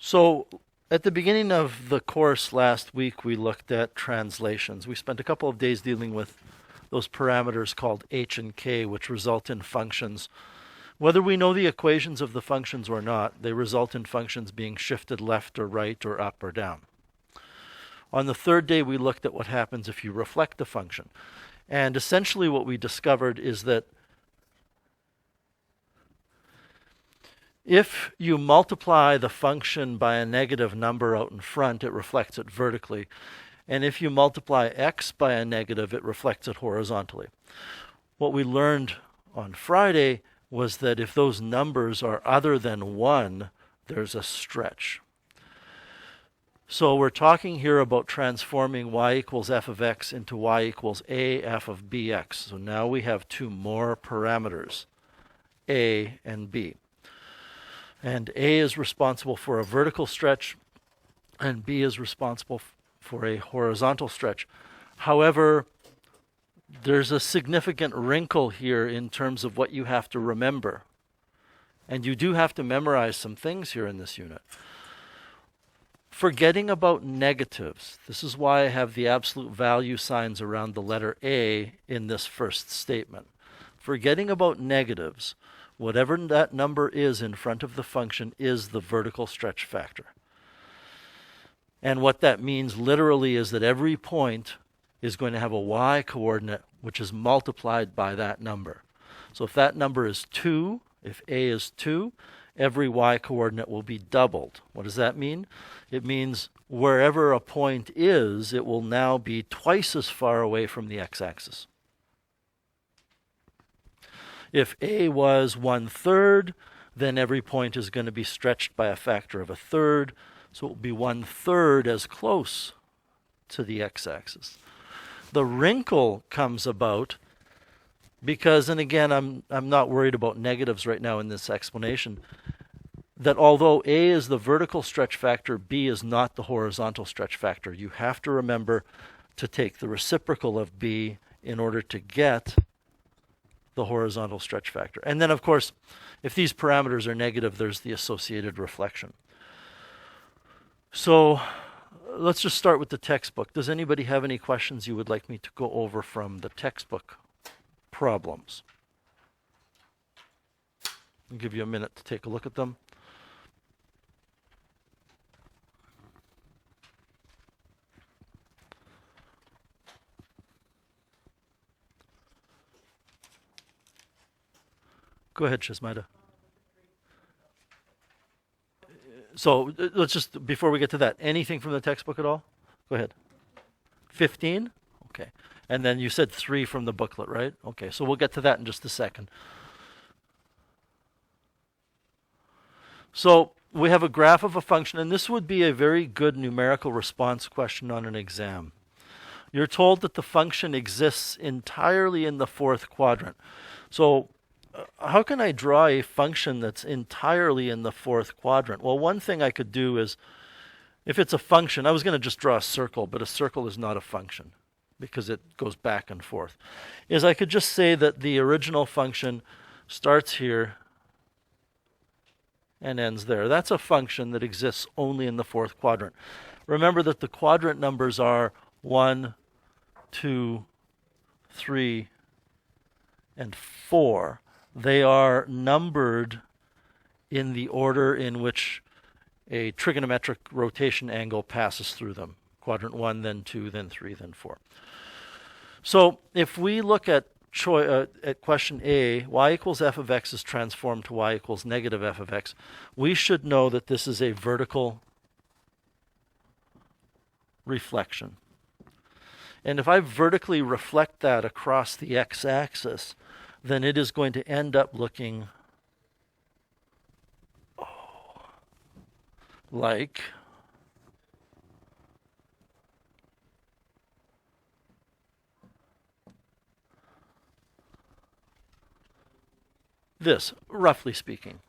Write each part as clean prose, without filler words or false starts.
So at the beginning of the course last week, we looked at translations. We spent a couple of days dealing with those parameters called h and k, which result in functions. Whether we know the equations of the functions or not, they result in functions being shifted left or right or up or down. On the third day, we looked at what happens if you reflect the function. And essentially what we discovered is that if you multiply the function by a negative number out in front, it reflects it vertically. And if you multiply x by a negative, it reflects it horizontally. What we learned on Friday was that if those numbers are other than 1, there's a stretch. So we're talking here about transforming y equals f of x into y equals a f of bx. So now we have two more parameters, a and b. And a is responsible for a vertical stretch, and b is responsible for a horizontal stretch. However, there's a significant wrinkle here in terms of what you have to remember. And you do have to memorize some things here in this unit. Forgetting about negatives. This is why I have the absolute value signs around the letter A in this first statement. Forgetting about negatives, whatever that number is in front of the function is the vertical stretch factor. And what that means literally is that every point is going to have a y coordinate which is multiplied by that number. So if that number is 2, if a is 2, every y coordinate will be doubled. What does that mean? It means wherever a point is, it will now be twice as far away from the x-axis. If a was 1/3, then every point is going to be stretched by a factor of 1/3, so it will be 1/3 as close to the x-axis. The wrinkle comes about because, and again, I'm not worried about negatives right now in this explanation, that although a is the vertical stretch factor, b is not the horizontal stretch factor. You have to remember to take the reciprocal of b in order to get the horizontal stretch factor. And then, of course, if these parameters are negative, there's the associated reflection. So let's just start with the textbook. Does anybody have any questions you would like me to go over from the textbook problems? I'll give you a minute to take a look at them. Go ahead, Shizmaida. So let's just, before we get to that, anything from the textbook at all? Go ahead. 15? Okay. And then you said 3 from the booklet, right? Okay, so we'll get to that in just a second. So we have a graph of a function, and this would be a very good numerical response question on an exam. You're told that the function exists entirely in the fourth quadrant. So how can I draw a function that's entirely in the fourth quadrant? Well, one thing I could do is, if it's a function, I was going to just draw a circle, but a circle is not a function because it goes back and forth, is I could just say that the original function starts here and ends there. That's a function that exists only in the fourth quadrant. Remember that the quadrant numbers are 1, 2, 3, and 4. They are numbered in the order in which a trigonometric rotation angle passes through them. Quadrant 1, then 2, then 3, then 4. So if we look at question A, y equals f of x is transformed to y equals negative f of x, we should know that this is a vertical reflection. And if I vertically reflect that across the x-axis, then it is going to end up looking like this, roughly speaking.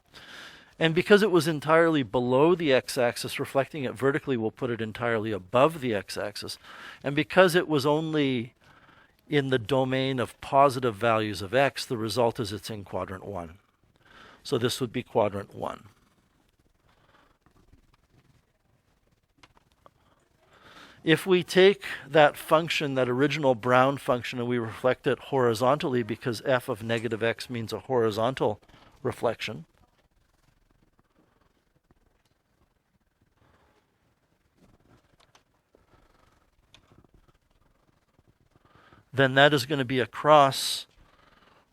And because it was entirely below the x-axis, reflecting it vertically will put it entirely above the x-axis. And because it was only in the domain of positive values of x, the result is it's in quadrant 1. So this would be quadrant 1. If we take that function, that original Brown function, and we reflect it horizontally, because f of negative x means a horizontal reflection, then that is going to be across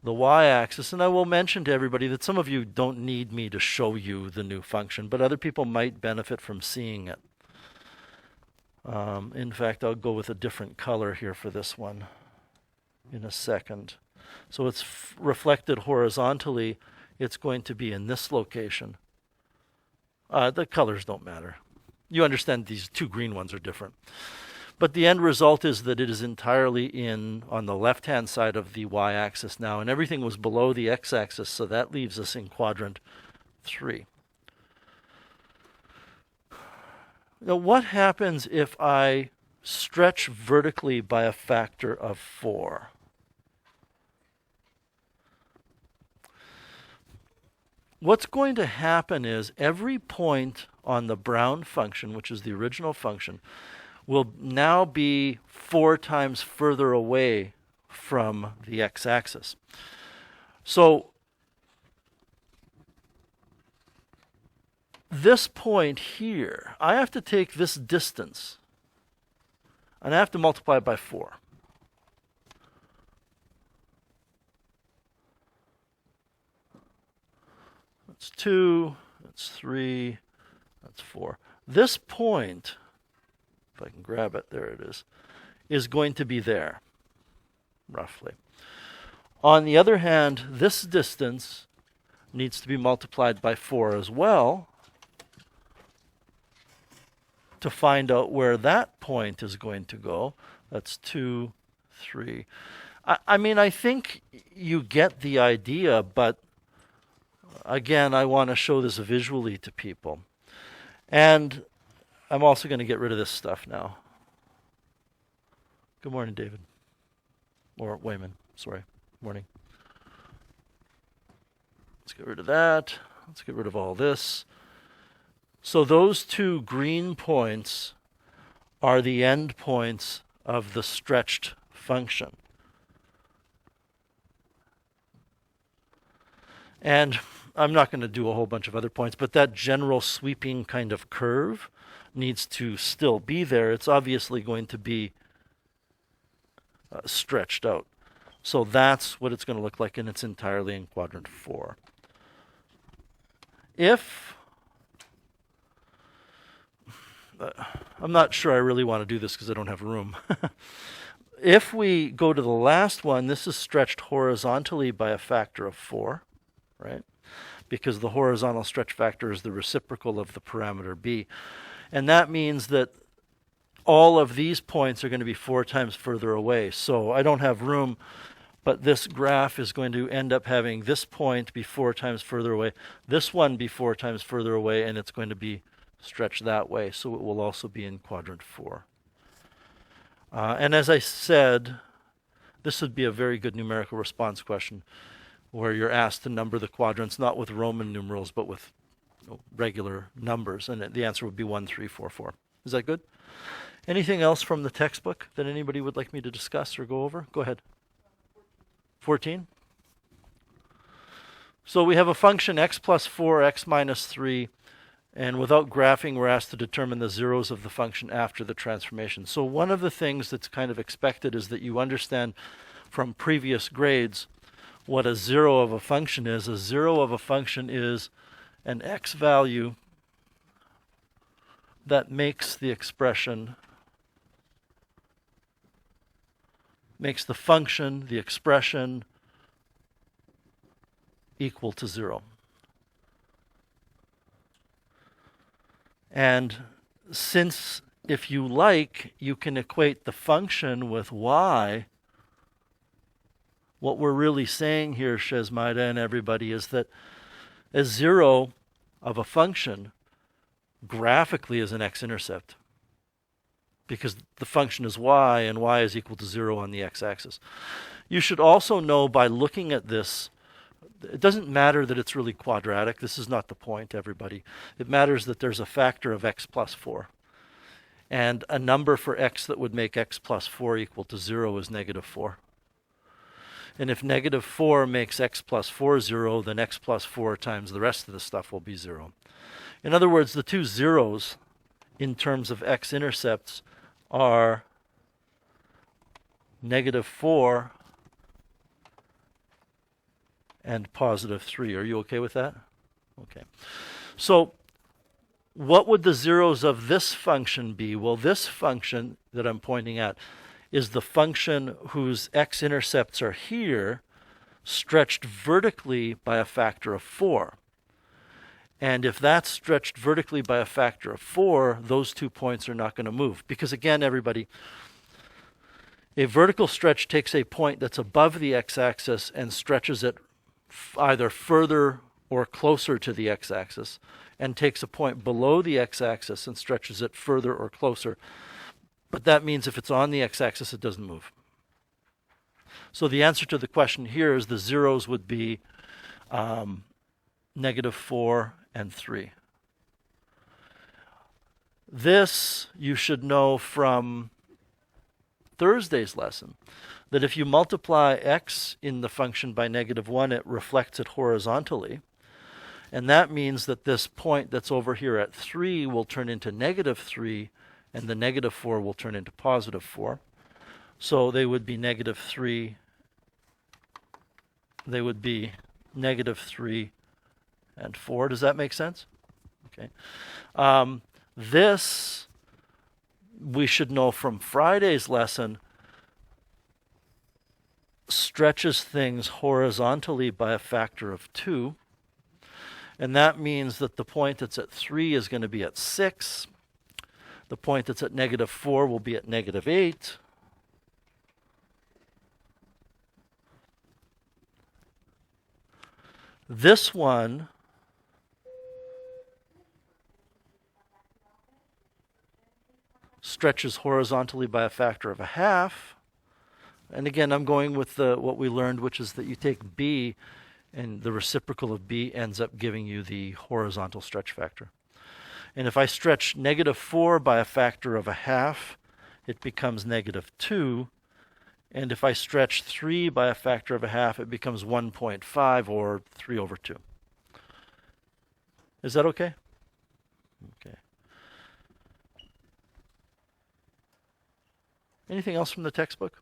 the y-axis. And I will mention to everybody that some of you don't need me to show you the new function, but other people might benefit from seeing it. In fact, I'll go with a different color here for this one in a second. So it's reflected horizontally. It's going to be in this location. The colors don't matter. You understand these two green ones are different. But the end result is that it is entirely on the left-hand side of the y-axis now, and everything was below the x-axis, so that leaves us in quadrant 3. Now, what happens if I stretch vertically by a factor of 4? What's going to happen is every point on the Brown function, which is the original function, will now be 4 times further away from the x-axis. So this point here, I have to take this distance, and I have to multiply it by 4. That's 2, that's 3, that's 4. This point, if I can grab it, there it is going to be there, roughly. On the other hand, this distance needs to be multiplied by 4 as well to find out where that point is going to go. That's 2, 3. I mean, I think you get the idea, but again, I want to show this visually to people. And I'm also going to get rid of this stuff now. Good morning, David. Or Wayman, sorry. Morning. Let's get rid of that. Let's get rid of all this. So those two green points are the end points of the stretched function. And I'm not going to do a whole bunch of other points, but that general sweeping kind of curve needs to still be there. It's obviously going to be stretched out. So that's what it's going to look like, and it's entirely in quadrant 4. If I'm not sure I really want to do this because I don't have room. If we go to the last one, this is stretched horizontally by a factor of 4, right? Because the horizontal stretch factor is the reciprocal of the parameter b. And that means that all of these points are going to be 4 times further away. So I don't have room, but this graph is going to end up having this point be 4 times further away, this one be 4 times further away, and it's going to be stretched that way. So it will also be in quadrant 4. And as I said, this would be a very good numerical response question where you're asked to number the quadrants, not with Roman numerals, but with regular numbers. And the answer would be 1, 3, 4, 4. Is that good? Anything else from the textbook that anybody would like me to discuss or go over? Go ahead. 14? So we have a function x plus 4, x minus 3, and without graphing, we're asked to determine the zeros of the function after the transformation. So one of the things that's kind of expected is that you understand from previous grades what a zero of a function is. A zero of a function is an x value that makes the expression, makes the function, the expression, equal to 0. And since, if you like, you can equate the function with y, what we're really saying here, Shesmaida and everybody, is that a zero of a function graphically is an x-intercept, because the function is y, and y is equal to 0 on the x-axis. You should also know by looking at this, it doesn't matter that it's really quadratic. This is not the point, everybody. It matters that there's a factor of x plus 4. And a number for x that would make x plus 4 equal to 0 is negative 4. And if negative 4 makes x plus 4 0, then x plus 4 times the rest of the stuff will be 0. In other words, the two zeros in terms of x-intercepts are negative 4 and positive 3. Are you okay with that? Okay. So what would the zeros of this function be? Well, this function that I'm pointing at is the function whose x-intercepts are here, stretched vertically by a factor of 4. And if that's stretched vertically by a factor of 4, those 2 points are not going to move. Because again, everybody, a vertical stretch takes a point that's above the x-axis and stretches it either further or closer to the x-axis, and takes a point below the x-axis and stretches it further or closer. But that means if it's on the x-axis, it doesn't move. So the answer to the question here is the zeros would be negative 4 and 3. This you should know from Thursday's lesson, that if you multiply x in the function by negative 1, it reflects it horizontally. And that means that this point that's over here at 3 will turn into negative 3, and the negative 4 will turn into positive 4. So they would be negative 3. They would be negative 3 and 4. Does that make sense? Okay. This we should know from Friday's lesson stretches things horizontally by a factor of 2. And that means that the point that's at 3 is going to be at 6. The point that's at negative 4 will be at negative 8. This one stretches horizontally by a factor of a half. And again, I'm going with what we learned, which is that you take b, and the reciprocal of b ends up giving you the horizontal stretch factor. And if I stretch negative 4 by a factor of a half, it becomes negative 2. And if I stretch 3 by a factor of a half, it becomes 1.5 or 3 over 2. Is that okay? Okay. Anything else from the textbook?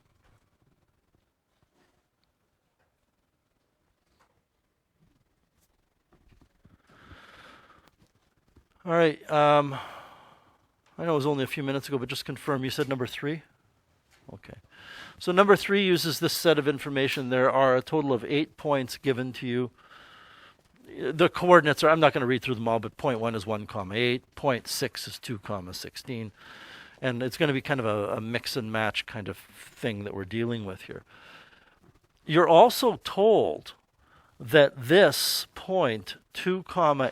All right. I know it was only a few minutes ago, but just confirm. You said number 3? Okay. So number 3 uses this set of information. There are a total of 8 points given to you. The coordinates are, I'm not going to read through them all, but point 1 is 1, 8. Point 6 is 2, 16. And it's going to be kind of a mix and match kind of thing that we're dealing with here. You're also told that this point, 2,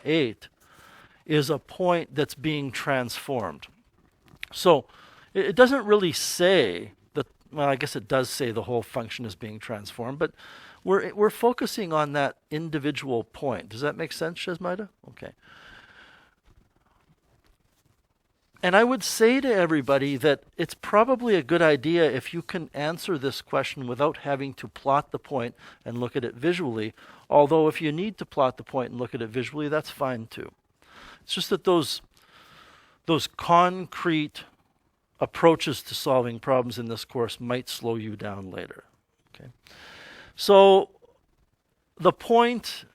8, is a point that's being transformed. So it doesn't really say that, well, I guess it does say the whole function is being transformed, but we're focusing on that individual point. Does that make sense, Shazmaida? Okay. And I would say to everybody that it's probably a good idea if you can answer this question without having to plot the point and look at it visually. Although if you need to plot the point and look at it visually, that's fine too. It's just that those concrete approaches to solving problems in this course might slow you down later. Okay. So the point,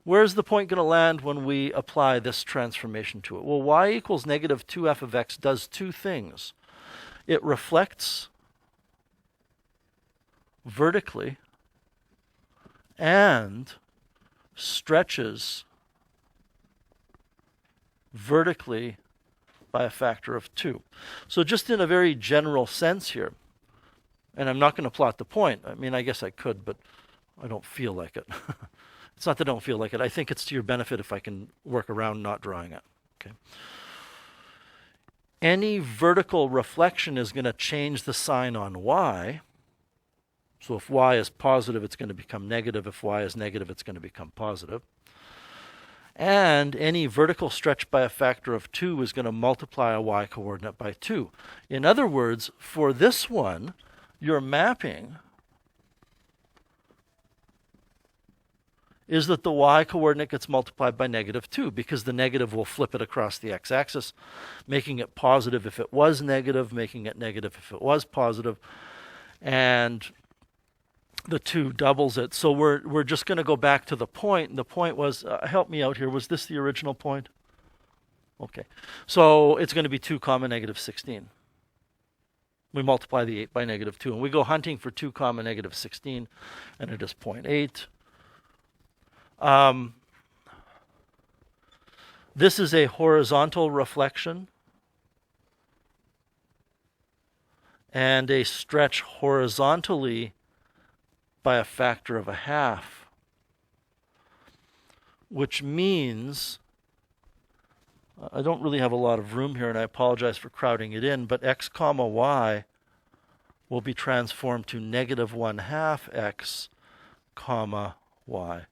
where's the point going to land when we apply this transformation to it? Well, y equals negative 2f of x does two things. It reflects vertically and stretches vertically by a factor of 2. So just in a very general sense here, and I'm not going to plot the point. I mean, I guess I could, but I don't feel like it. It's not that I don't feel like it. I think it's to your benefit if I can work around not drawing it. Okay. Any vertical reflection is going to change the sign on y. So if y is positive, it's going to become negative. If y is negative, it's going to become positive. And any vertical stretch by a factor of 2 is going to multiply a y coordinate by 2. In other words, for this one, your mapping is that the y coordinate gets multiplied by -2 because the negative will flip it across the x-axis, making it positive if it was negative, making it negative if it was positive, and the 2 doubles it. So we're just going to go back to the point. And the point was, help me out here, was this the original point? Okay. So it's going to be 2 comma -16. We multiply the 8 by -2, and we go hunting for 2 comma -16, and it is 0.8. This is a horizontal reflection and a stretch horizontally by a factor of 1/2, which means I don't really have a lot of room here, and I apologize for crowding it in, but x comma y will be transformed to -1/2 x comma y.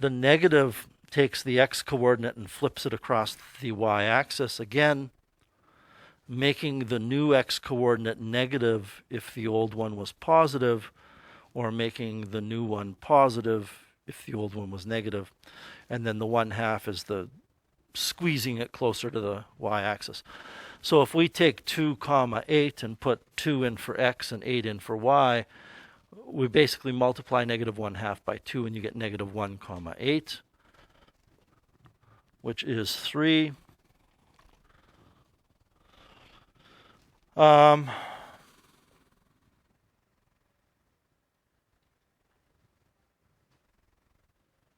The negative takes the x coordinate and flips it across the y-axis again, making the new x coordinate negative if the old one was positive, or making the new one positive if the old one was negative. And then the 1/2 is the squeezing it closer to the y-axis. So if we take 2 comma 8 and put 2 in for x and 8 in for y, we basically multiply -1/2 by 2, and you get -1 comma 8, which is 3.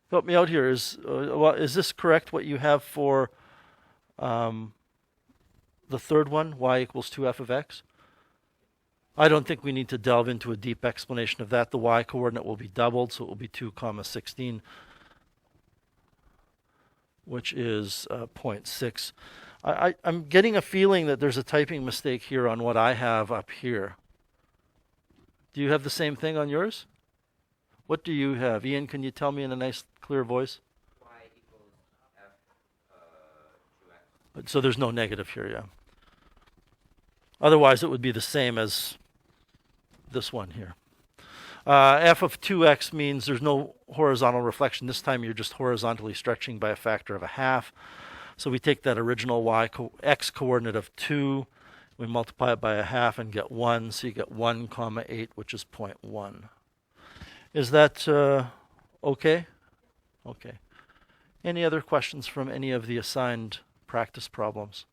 Help me out here. Is this correct, what you have for the third one, y equals 2f of x? I don't think we need to delve into a deep explanation of that. The y coordinate will be doubled, so it will be 2 comma 16, which is 0.6. I'm getting a feeling that there's a typing mistake here on what I have up here. Do you have the same thing on yours? What do you have? Ian, can you tell me in a nice, clear voice? Y equals f 2x. So there's no negative here, yeah. Otherwise, it would be the same as this one here. F of 2x means there's no horizontal reflection. This time you're just horizontally stretching by a factor of 1/2. So we take that original x coordinate of 2, we multiply it by 1/2 and get 1. So you get 1 comma 8, which is 0.1. Is that okay? Okay. Any other questions from any of the assigned practice problems?